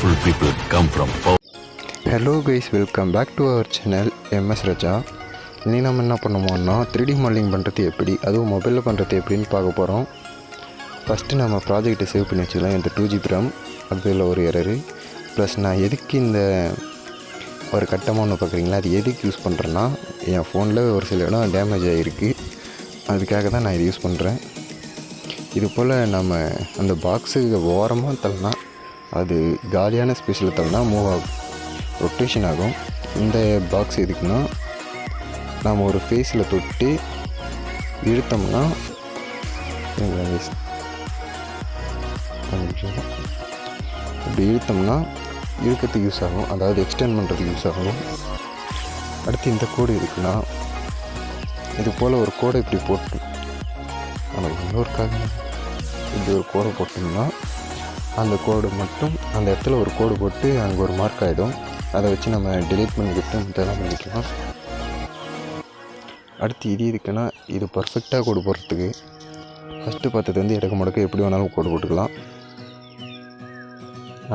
powerful people come from Hello guys, welcome back to our channel MS Raja. இனி நம்ம என்ன பண்ணுவோம்னா 3D modelling பண்ணுறது எப்படி, அதுவும் மொபைலில் பண்ணுறது எப்படின்னு பார்க்க போகிறோம். ஃபஸ்ட்டு நம்ம ப்ராஜெக்ட்டை சேவ் பண்ணி வச்சுக்கலாம். இந்த 2GB RAM அதில் ஒரு எரரு ப்ளஸ் நான் எதுக்கு இந்த ஒரு கட்டமாக ஒன்று பார்க்குறீங்களா, அது எதுக்கு யூஸ் பண்ணுறேன்னா என் ஃபோனில் ஒரு சில இடம் டேமேஜ் ஆகிருக்கு, அதுக்காக தான் நான் இது யூஸ் பண்ணுறேன். இது போல் நம்ம அந்த பாக்ஸுக்கு ஓரமாக தள்ளனா அது காலியான ஸ்பேஸில் தள்ளனா மூவ் ஆகும், ரொட்டேஷன் ஆகும். இந்த பாக்ஸ் எதுக்குன்னா நாம் ஒரு ஃபேஸில் தொட்டு இழுத்தோம்னா இப்படி இழுத்தோம்னா இழுக்கிறதுக்கு யூஸ் ஆகும், அதாவது எக்ஸ்டெண்ட் பண்ணுறதுக்கு யூஸ் ஆகும். அடுத்து இந்த கோடு இருக்குன்னா இது போல் ஒரு கோடை இப்படி போட்டு இன்னொருக்காக இப்படி ஒரு கோடை போட்டோம்னா அந்த கோடு மட்டும் அந்த இடத்துல ஒரு கோடு போட்டு அங்கே ஒரு மார்க் ஆகிடும். அதை வச்சு நம்ம டெலீட் பண்ணிக்கிட்டு இதெல்லாம் பண்ணிக்கலாம். அடுத்து இது இருக்குன்னா இது பர்ஃபெக்டாக கோடு போடுறதுக்கு ஃபஸ்ட்டு பார்த்தது வந்து இடக்கு முடக்க எப்படி வேணாலும் கோடு போட்டுக்கலாம்.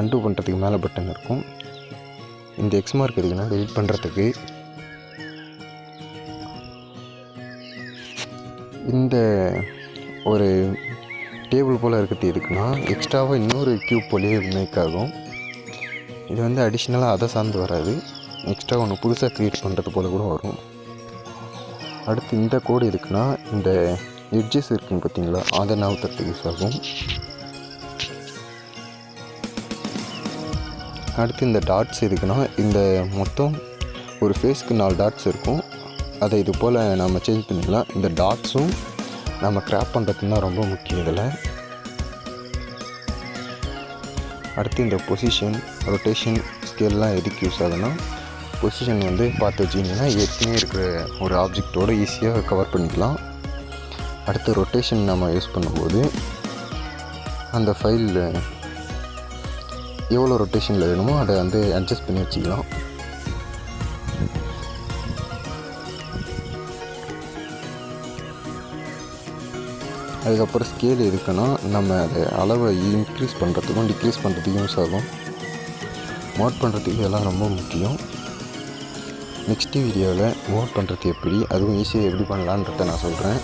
அன்டூ பண்ணுறதுக்கு மேலே பட்டன் இருக்கும். இந்த எக்ஸ் மார்க் இருக்குன்னா டெலீட் பண்ணுறதுக்கு. இந்த ஒரு டேபிள் போல் இருக்கிறது எதுக்குன்னா எக்ஸ்ட்ராவாக இன்னொரு க்யூப் போலேயே மேக் ஆகும். இது வந்து அடிஷ்னலாக அதை சார்ந்து வராது, எக்ஸ்ட்ரா ஒன்று புதுசாக க்ரியேட் பண்ணுறது போல் கூட வரும். அடுத்து இந்த கோடு இருக்குன்னா இந்த எட்ஜஸ் இருக்குன்னு பார்த்தீங்களா, அதை நவுத்துறதுக்கு யூஸ் ஆகும். அடுத்து இந்த டாட்ஸ் இருக்குன்னா இந்த மொத்தம் ஒரு ஃபேஸ்க்கு 4 டாட்ஸ் இருக்கும், அதை இது போல் நம்ம சேஞ்ச் பண்ணிக்கலாம். இந்த டாட்ஸும் நம்ம கிராப் பண்ணுறதுக்கு தான் ரொம்ப முக்கியம் இதில். அடுத்து இந்த பொசிஷன், ரொட்டேஷன், ஸ்கேல்லாம் எதுக்கு யூஸ் ஆகுதுன்னா பொசிஷன் வந்து பார்த்து வச்சிங்கன்னா ஏற்கனவே இருக்கிற ஒரு ஆப்ஜெக்டோடு ஈஸியாக கவர் பண்ணிக்கலாம். அடுத்து ரொட்டேஷன் நம்ம யூஸ் பண்ணும்போது அந்த ஃபைலில் எவ்வளோ ரொட்டேஷனில் வேணுமோ அதை வந்து அட்ஜஸ்ட் பண்ணி வச்சுக்கலாம். அதுக்கப்புறம் ஸ்கேல் இருக்குன்னா நம்ம அதை அளவை இன்க்ரீஸ் பண்ணுறதுக்கும் டிக்ரீஸ் பண்ணுறதுக்கும் யூஸ் ஆகும். மோட் பண்ணுறதுக்கு இதெல்லாம் ரொம்ப முக்கியம். நெக்ஸ்ட்டு வீடியோவில் மோட் பண்ணுறது எப்படி, அதுவும் ஈஸியாக எப்படி பண்ணலான்றத நான் சொல்கிறேன்.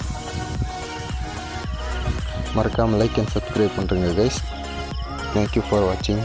மறக்காமல் லைக் அண்ட் சப்ஸ்கிரைப் பண்ணுறேங்க கைஸ். தேங்க்யூ ஃபார் வாட்சிங்.